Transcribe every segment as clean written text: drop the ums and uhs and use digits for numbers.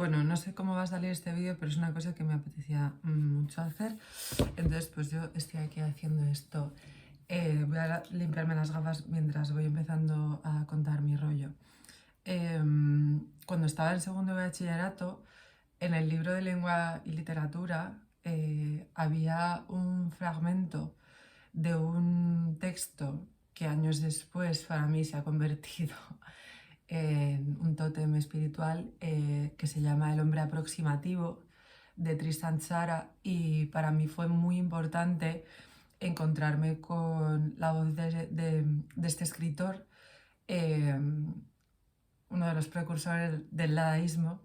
Bueno, no sé cómo va a salir este vídeo, pero es una cosa que me apetecía mucho hacer. Entonces, pues yo estoy aquí haciendo esto. Voy a limpiarme las gafas mientras voy empezando a contar mi rollo. Cuando estaba en segundo de bachillerato, en el libro de lengua y literatura había un fragmento de un texto que años después para mí se ha convertido en un tótem espiritual que se llama El hombre aproximativo de Tristan Tzara, y para mí fue muy importante encontrarme con la voz de este escritor, eh, uno de los precursores del dadaísmo.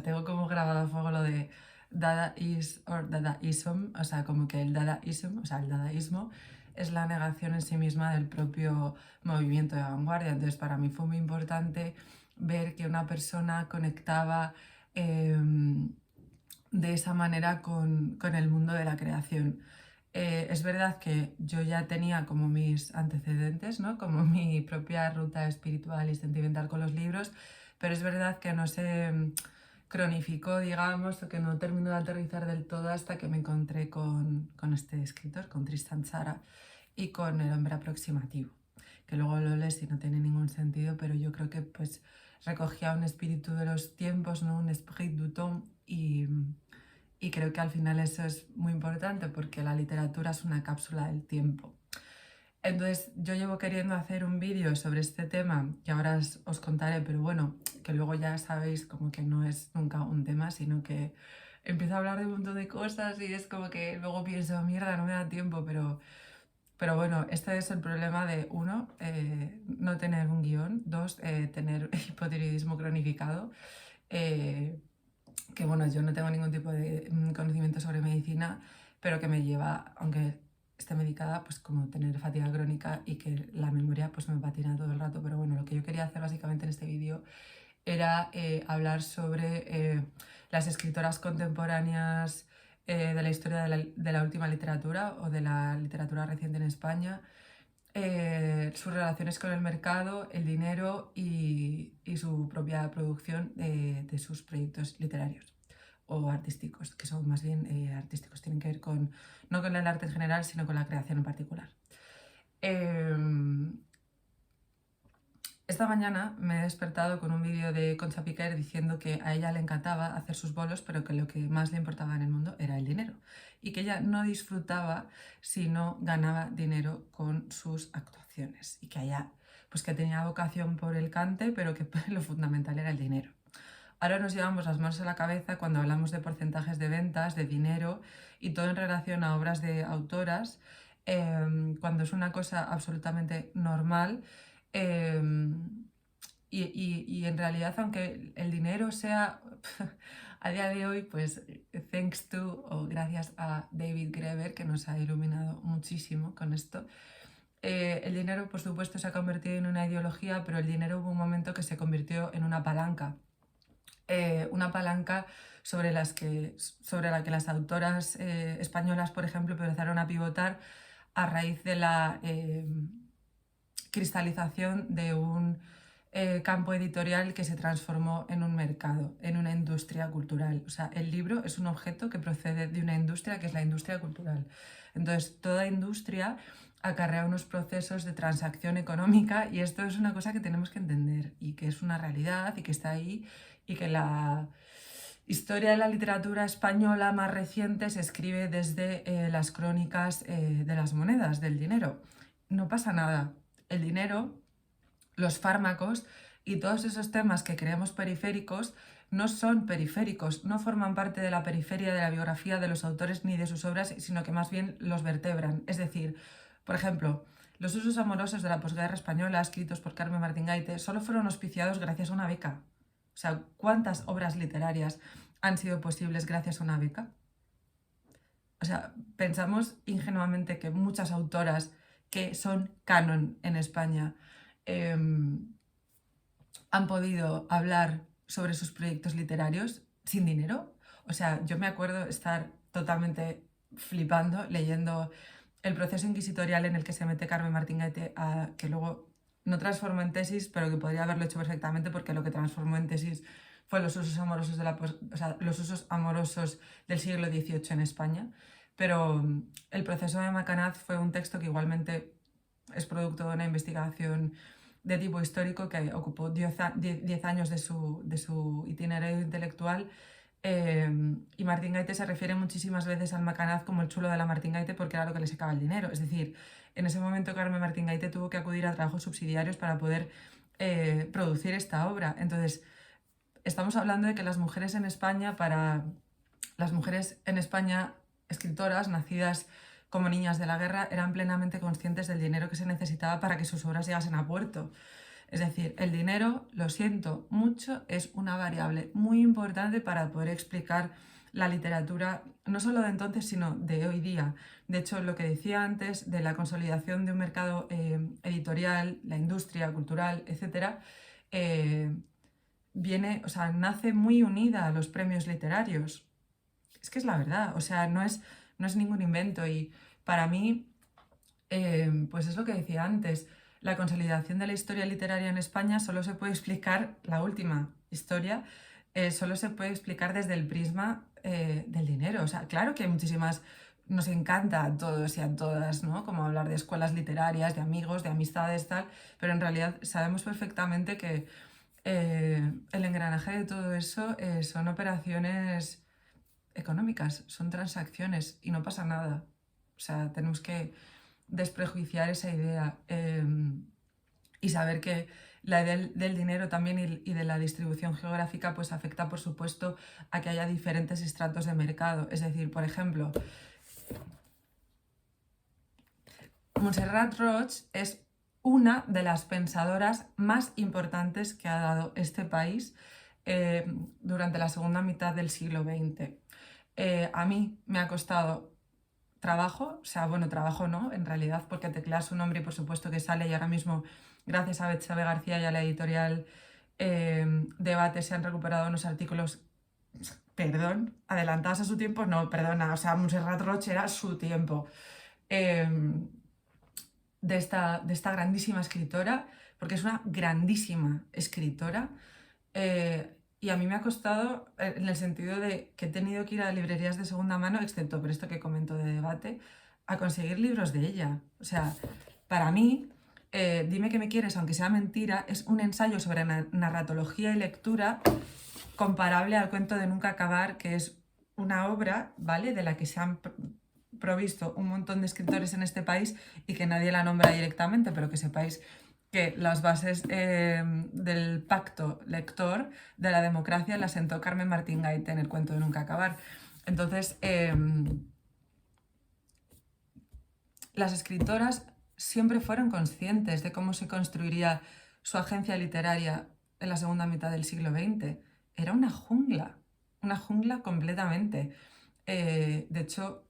Tengo como grabado a fuego lo de Dada is or Dadaism, o sea, como que el dadaísmo, o sea, el dadaísmo es la negación en sí misma del propio movimiento de vanguardia. Entonces, para mí fue muy importante ver que una persona conectaba de esa manera con el mundo de la creación. Es verdad que yo ya tenía como mis antecedentes, ¿no? Como mi propia ruta espiritual y sentimental con los libros, pero es verdad que no se cronificó, digamos, o que no terminó de aterrizar del todo hasta que me encontré con este escritor, con Tristan Tzara, y con El hombre aproximativo, que luego lo lees y no tiene ningún sentido, pero yo creo que pues recogía un espíritu de los tiempos, ¿no? Un esprit du temps, y creo que al final eso es muy importante porque la literatura es una cápsula del tiempo. Entonces yo llevo queriendo hacer un vídeo sobre este tema que ahora os contaré, pero bueno, que luego ya sabéis como que no es nunca un tema, sino que empiezo a hablar de un montón de cosas y es como que luego pienso, mierda, no me da tiempo, pero bueno, este es el problema de, uno, no tener un guión, dos, tener hipotiroidismo cronificado, que bueno, yo no tengo ningún tipo de conocimiento sobre medicina, pero que me lleva, aunque esté medicada, pues como tener fatiga crónica y que la memoria pues me patina todo el rato. Pero bueno, lo que yo quería hacer básicamente en este vídeo era hablar sobre las escritoras contemporáneas de la historia de la última literatura o de la literatura reciente en España, sus relaciones con el mercado, el dinero y su propia producción de sus proyectos literarios o artísticos, que son más bien artísticos, tienen que ver con, no con el arte en general, sino con la creación en particular. Esta mañana me he despertado con un vídeo de Concha Piquer diciendo que a ella le encantaba hacer sus bolos, pero que lo que más le importaba en el mundo era el dinero y que ella no disfrutaba si no ganaba dinero con sus actuaciones, y que ella pues que tenía vocación por el cante, pero que lo fundamental era el dinero. Ahora nos llevamos las manos a la cabeza cuando hablamos de porcentajes de ventas, de dinero y todo en relación a obras de autoras, cuando es una cosa absolutamente normal. Y en realidad, aunque el dinero sea a día de hoy, pues thanks to o gracias a David Graeber, que nos ha iluminado muchísimo con esto, el dinero por supuesto se ha convertido en una ideología, pero el dinero hubo un momento que se convirtió en una palanca sobre la que las autoras españolas, por ejemplo, empezaron a pivotar a raíz de la cristalización de un campo editorial que se transformó en un mercado, en una industria cultural. O sea, el libro es un objeto que procede de una industria que es la industria cultural. Entonces, toda industria acarrea unos procesos de transacción económica, y esto es una cosa que tenemos que entender y que es una realidad y que está ahí, y que la historia de la literatura española más reciente se escribe desde las crónicas de las monedas, del dinero. No pasa nada. El dinero, los fármacos y todos esos temas que creemos periféricos no son periféricos, no forman parte de la periferia de la biografía de los autores ni de sus obras, sino que más bien los vertebran. Es decir, por ejemplo, los usos amorosos de la posguerra española, escritos por Carmen Martín Gaite, solo fueron auspiciados gracias a una beca. O sea, ¿cuántas obras literarias han sido posibles gracias a una beca? O sea, pensamos ingenuamente que muchas autoras que son canon en España han podido hablar sobre sus proyectos literarios sin dinero. O sea, yo me acuerdo estar totalmente flipando leyendo el proceso inquisitorial en el que se mete Carmen Martín Gaite, que luego no transformó en tesis, pero que podría haberlo hecho perfectamente, porque lo que transformó en tesis fue los usos amorosos los usos amorosos del siglo XVIII en España, pero el proceso de Macanaz fue un texto que igualmente es producto de una investigación de tipo histórico que ocupó 10 años de su itinerario intelectual. Y Martín Gaite se refiere muchísimas veces al Macanaz como el chulo de la Martín Gaite porque era lo que le sacaba el dinero. Es decir, en ese momento Carmen Martín Gaite tuvo que acudir a trabajos subsidiarios para poder producir esta obra. Entonces, estamos hablando de que las mujeres en España, escritoras nacidas como niñas de la guerra, eran plenamente conscientes del dinero que se necesitaba para que sus obras llegasen a puerto. Es decir, el dinero, lo siento mucho, es una variable muy importante para poder explicar la literatura, no solo de entonces, sino de hoy día. De hecho, lo que decía antes de la consolidación de un mercado editorial, la industria cultural, etc., nace muy unida a los premios literarios. Es que es la verdad, no es ningún invento. Y para mí, pues es lo que decía antes, la consolidación de la historia literaria en España solo se puede explicar, la última historia, solo se puede explicar desde el prisma del dinero. Claro que hay muchísimas, nos encanta a todos y a todas, ¿no? Como hablar de escuelas literarias, de amigos, de amistades, tal, pero en realidad sabemos perfectamente que el engranaje de todo eso son operaciones económicas, son transacciones y no pasa nada. Tenemos que desprejuiciar esa idea y saber que la idea del dinero también y de la distribución geográfica pues afecta, por supuesto, a que haya diferentes estratos de mercado. Es decir, por ejemplo, Montserrat Roig es una de las pensadoras más importantes que ha dado este país durante la segunda mitad del siglo XX. A mí me ha costado trabajo, trabajo no, en realidad, porque tecleas su nombre y por supuesto que sale, y ahora mismo, gracias a Betsabe García y a la editorial Debate, se han recuperado unos artículos, perdón, adelantados a su tiempo, no, perdona, Montserrat Roig era su tiempo. De esta grandísima escritora, porque es una grandísima escritora, y a mí me ha costado, en el sentido de que he tenido que ir a librerías de segunda mano, excepto por esto que comento de Debate, a conseguir libros de ella. Para mí, Dime que me quieres, aunque sea mentira, es un ensayo sobre narratología y lectura comparable al cuento de Nunca acabar, que es una obra, ¿vale?, de la que se han provisto un montón de escritores en este país y que nadie la nombra directamente, pero que sepáis que las bases del pacto lector de la democracia las sentó Carmen Martín Gaite en el cuento de Nunca acabar. Entonces, las escritoras siempre fueron conscientes de cómo se construiría su agencia literaria en la segunda mitad del siglo XX. Era una jungla completamente. De hecho,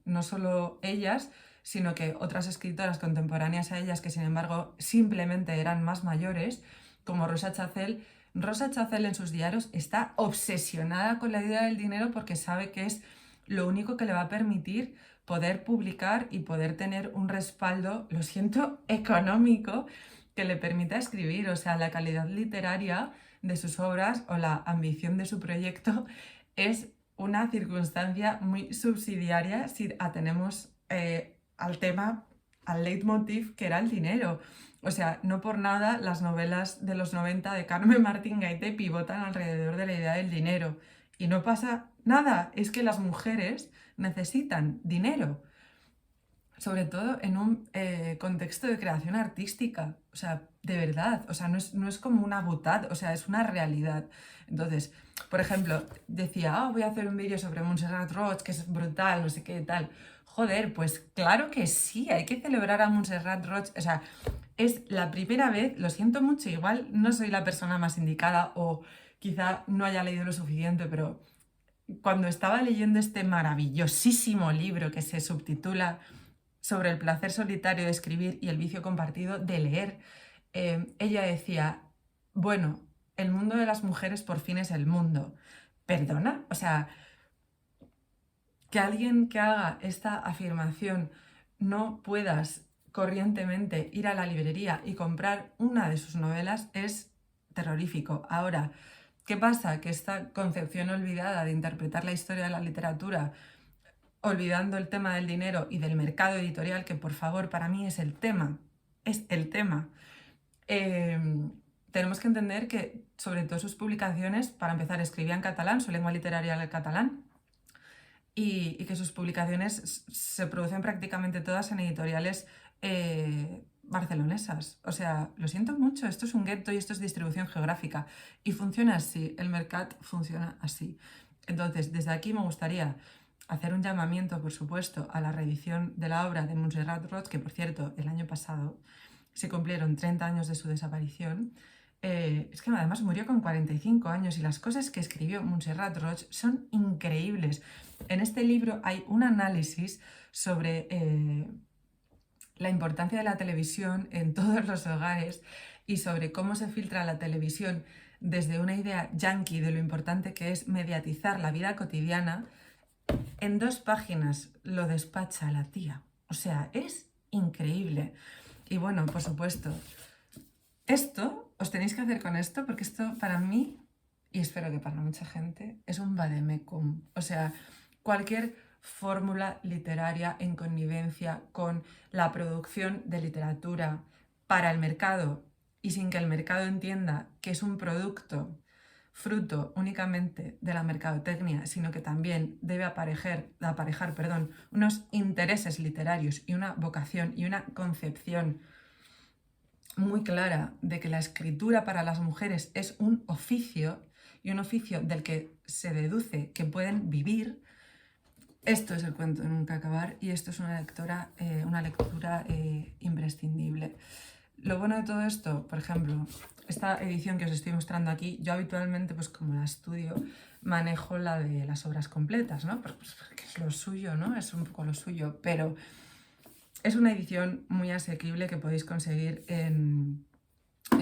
no solo ellas, sino que otras escritoras contemporáneas a ellas, que sin embargo simplemente eran más mayores, como Rosa Chacel. Rosa Chacel en sus diarios está obsesionada con la idea del dinero porque sabe que es lo único que le va a permitir poder publicar y poder tener un respaldo, lo siento, económico, que le permita escribir. La calidad literaria de sus obras o la ambición de su proyecto es una circunstancia muy subsidiaria si atenemos al tema, al leitmotiv que era el dinero. No por nada las novelas de los 90 de Carmen Martín Gaite pivotan alrededor de la idea del dinero. Y no pasa nada, es que las mujeres necesitan dinero, sobre todo en un contexto de creación artística, de verdad, no es como una boutade, es una realidad. Entonces, por ejemplo, decía, voy a hacer un vídeo sobre Montserrat Roig, que es brutal, no sé qué tal. Joder, pues claro que sí, hay que celebrar a Montserrat Roig. Es la primera vez, lo siento mucho, igual no soy la persona más indicada o quizá no haya leído lo suficiente, pero cuando estaba leyendo este maravillosísimo libro que se subtitula Sobre el placer solitario de escribir y el vicio compartido de leer, ella decía, bueno, el mundo de las mujeres por fin es el mundo. ¿Perdona? Que alguien que haga esta afirmación no puedas corrientemente ir a la librería y comprar una de sus novelas es terrorífico. Ahora, ¿Qué pasa? Que esta concepción olvidada de interpretar la historia de la literatura, olvidando el tema del dinero y del mercado editorial, que por favor para mí es el tema, tenemos que entender que sobre todo sus publicaciones, para empezar, escribía en catalán, su lengua literaria era el catalán, y que sus publicaciones se producen prácticamente todas en editoriales barcelonesas. O sea, lo siento mucho, esto es un gueto y esto es distribución geográfica. Y funciona así, el mercat funciona así. Entonces, desde aquí me gustaría hacer un llamamiento, por supuesto, a la reedición de la obra de Montserrat Roig, que por cierto, el año pasado se cumplieron 30 años de su desaparición. Es que además murió con 45 años y las cosas que escribió Montserrat Roig son increíbles. En este libro hay un análisis sobre la importancia de la televisión en todos los hogares y sobre cómo se filtra la televisión desde una idea yanqui de lo importante que es mediatizar la vida cotidiana. En 2 páginas lo despacha la tía. O sea, es increíble. Y bueno, por supuesto, esto os tenéis que hacer con esto, porque esto para mí, y espero que para mucha gente, es un vademecum. O sea, cualquier fórmula literaria en connivencia con la producción de literatura para el mercado y sin que el mercado entienda que es un producto fruto únicamente de la mercadotecnia, sino que también debe aparejar unos intereses literarios y una vocación y una concepción muy clara de que la escritura para las mujeres es un oficio y un oficio del que se deduce que pueden vivir. Esto es el cuento de nunca acabar y esto es una lectura imprescindible. Lo bueno de todo esto, por ejemplo, esta edición que os estoy mostrando aquí, yo habitualmente, pues como la estudio, manejo la de las obras completas, ¿no? Porque es lo suyo, ¿no? Es un poco lo suyo, pero es una edición muy asequible que podéis conseguir en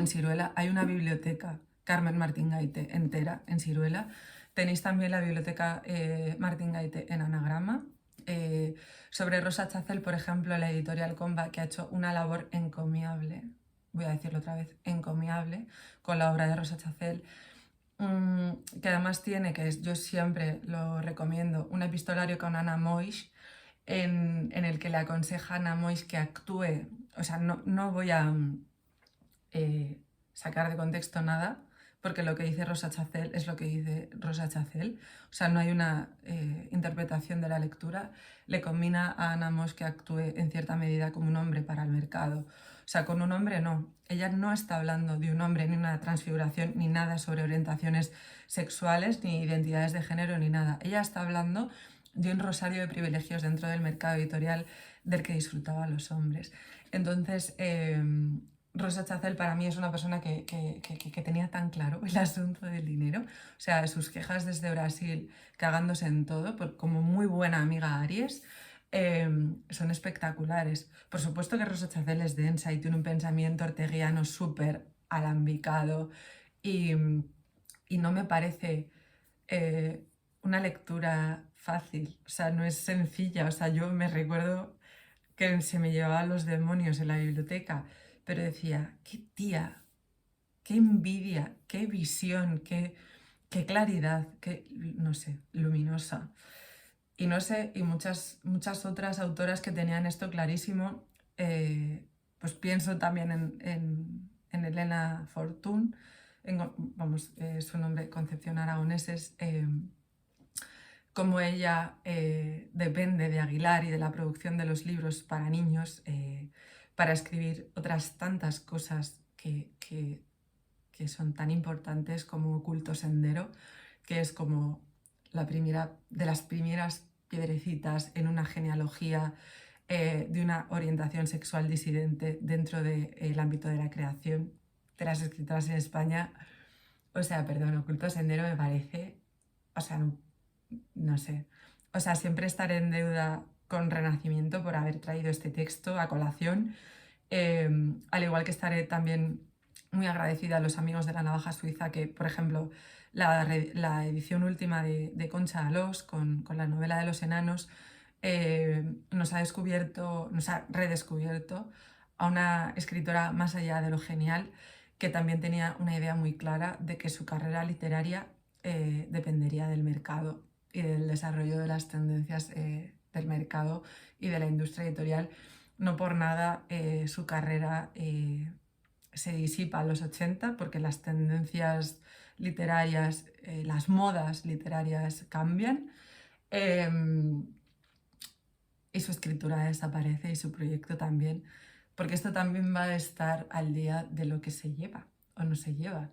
Siruela. Hay una biblioteca Carmen Martín Gaite entera en Siruela. Tenéis también la biblioteca Martín Gaite en Anagrama. Sobre Rosa Chacel, por ejemplo, la editorial Comba, que ha hecho una labor encomiable, voy a decirlo otra vez, encomiable, con la obra de Rosa Chacel, que además tiene, yo siempre lo recomiendo, un epistolario con Ana Moix, en el que le aconseja a Ana Moix que actúe. O sea, no voy a sacar de contexto nada, porque lo que dice Rosa Chacel es lo que dice Rosa Chacel. O sea, no hay una interpretación de la lectura. Le combina a Ana Moix que actúe en cierta medida como un hombre para el mercado. O sea, con un hombre no. Ella no está hablando de un hombre, ni una transfiguración, ni nada sobre orientaciones sexuales, ni identidades de género, ni nada. Ella está hablando de un rosario de privilegios dentro del mercado editorial del que disfrutaban los hombres. Entonces, Rosa Chacel para mí es una persona que tenía tan claro el asunto del dinero. O sea, sus quejas desde Brasil, cagándose en todo, como muy buena amiga Aries, son espectaculares. Por supuesto que Rosa Chacel es densa y tiene un pensamiento orteguiano súper alambicado y no me parece una lectura fácil. O sea, no es sencilla. O sea, yo me recuerdo que se me llevaban los demonios en la biblioteca, pero decía, qué tía, qué envidia, qué visión, qué claridad, qué, no sé, luminosa. Y no sé, y muchas otras autoras que tenían esto clarísimo, pues pienso también en Elena Fortún, su nombre, Concepción Aragoneses, como ella depende de Aguilar y de la producción de los libros para niños para escribir otras tantas cosas que son tan importantes como Oculto Sendero, que es como de las primeras piedrecitas en una genealogía de una orientación sexual disidente dentro del ámbito de la creación de las escritoras en España. O sea, perdón, Oculto Sendero me parece, o sea, no sé, o sea, siempre estaré en deuda con Renacimiento por haber traído este texto a colación, al igual que estaré también muy agradecida a los amigos de la navaja suiza que, por ejemplo, la edición última de Concha Alós con la novela de los enanos nos ha redescubierto a una escritora más allá de lo genial, que también tenía una idea muy clara de que su carrera literaria dependería del mercado y del desarrollo de las tendencias del mercado y de la industria editorial. No por nada su carrera se disipa a los 80 porque las tendencias literarias, las modas literarias cambian y su escritura desaparece y su proyecto también, porque esto también va a estar al día de lo que se lleva o no se lleva.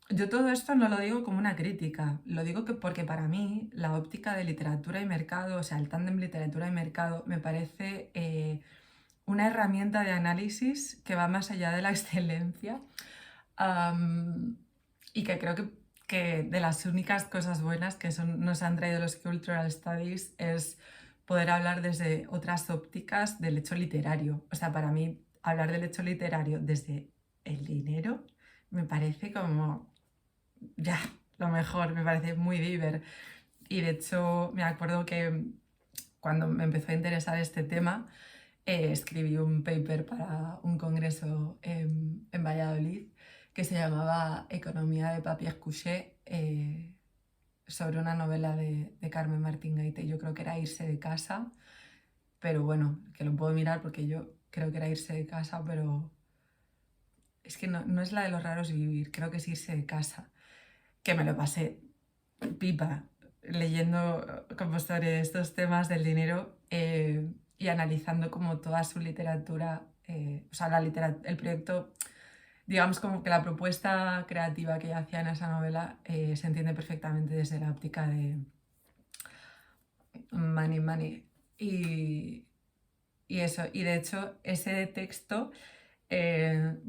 Yo todo esto no lo digo como una crítica, lo digo porque para mí la óptica de literatura y mercado, o sea, el tándem literatura y mercado, me parece una herramienta de análisis que va más allá de la excelencia y que creo que de las únicas cosas buenas que nos han traído los Cultural Studies es poder hablar desde otras ópticas del hecho literario. O sea, para mí hablar del hecho literario desde el dinero me parece como ya, lo mejor, me parece muy diver. Y de hecho, me acuerdo que cuando me empezó a interesar este tema, escribí un paper para un congreso en Valladolid que se llamaba Economía de Papier Couché, sobre una novela de Carmen Martín Gaite. Yo creo que era Irse de casa, pero bueno, que lo puedo mirar porque yo creo que era Irse de casa, pero es que no es la de los raros vivir, creo que es Irse de casa, que me lo pasé pipa leyendo como sobre estos temas del dinero y analizando como toda su literatura, o sea, el proyecto, digamos como que la propuesta creativa que ella hacía en esa novela se entiende perfectamente desde la óptica de money, money. Y eso, y de hecho ese texto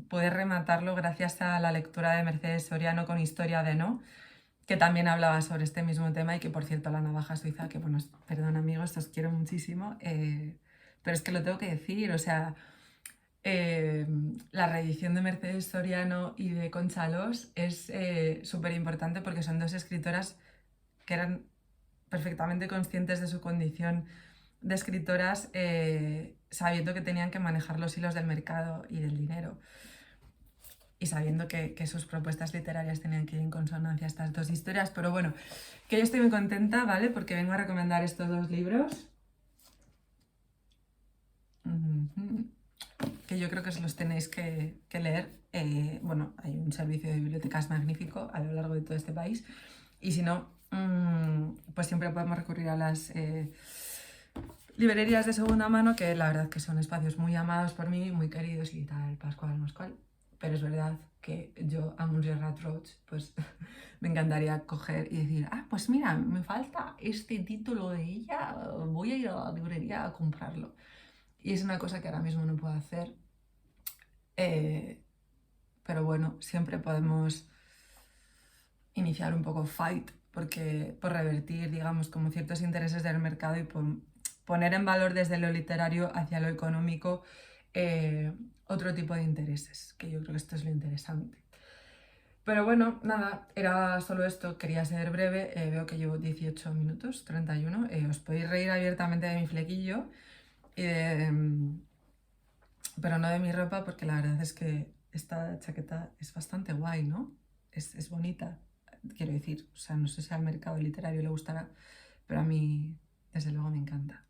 puedes rematarlo gracias a la lectura de Mercedes Soriano con Historia de No, que también hablaba sobre este mismo tema y que, por cierto, La navaja suiza, que bueno, perdón amigos, os quiero muchísimo, pero es que lo tengo que decir, o sea, la reedición de Mercedes Soriano y de Concha Alós es súper importante porque son dos escritoras que eran perfectamente conscientes de su condición de escritoras, sabiendo que tenían que manejar los hilos del mercado y del dinero y sabiendo que sus propuestas literarias tenían que ir en consonancia a estas dos historias. Pero bueno, que yo estoy muy contenta, ¿vale? Porque vengo a recomendar estos dos libros. Que yo creo que os los tenéis que leer. Bueno, hay un servicio de bibliotecas magnífico a lo largo de todo este país. Y si no, pues siempre podemos recurrir a las librerías de segunda mano, que la verdad que son espacios muy amados por mí, muy queridos y tal, Pascual, Moscual. Pero es verdad que yo a Montserrat Roig, pues me encantaría coger y decir, ah, pues mira, me falta este título de ella, voy a ir a la librería a comprarlo. Y es una cosa que ahora mismo no puedo hacer. Pero bueno, siempre podemos iniciar un poco fight porque por revertir, digamos, como ciertos intereses del mercado y poner en valor desde lo literario hacia lo económico otro tipo de intereses, que yo creo que esto es lo interesante. Pero bueno, nada, era solo esto, quería ser breve, veo que llevo 18 minutos, 31, os podéis reír abiertamente de mi flequillo, pero no de mi ropa porque la verdad es que esta chaqueta es bastante guay, ¿no? Es bonita, quiero decir, o sea, no sé si al mercado literario le gustará, pero a mí desde luego me encanta.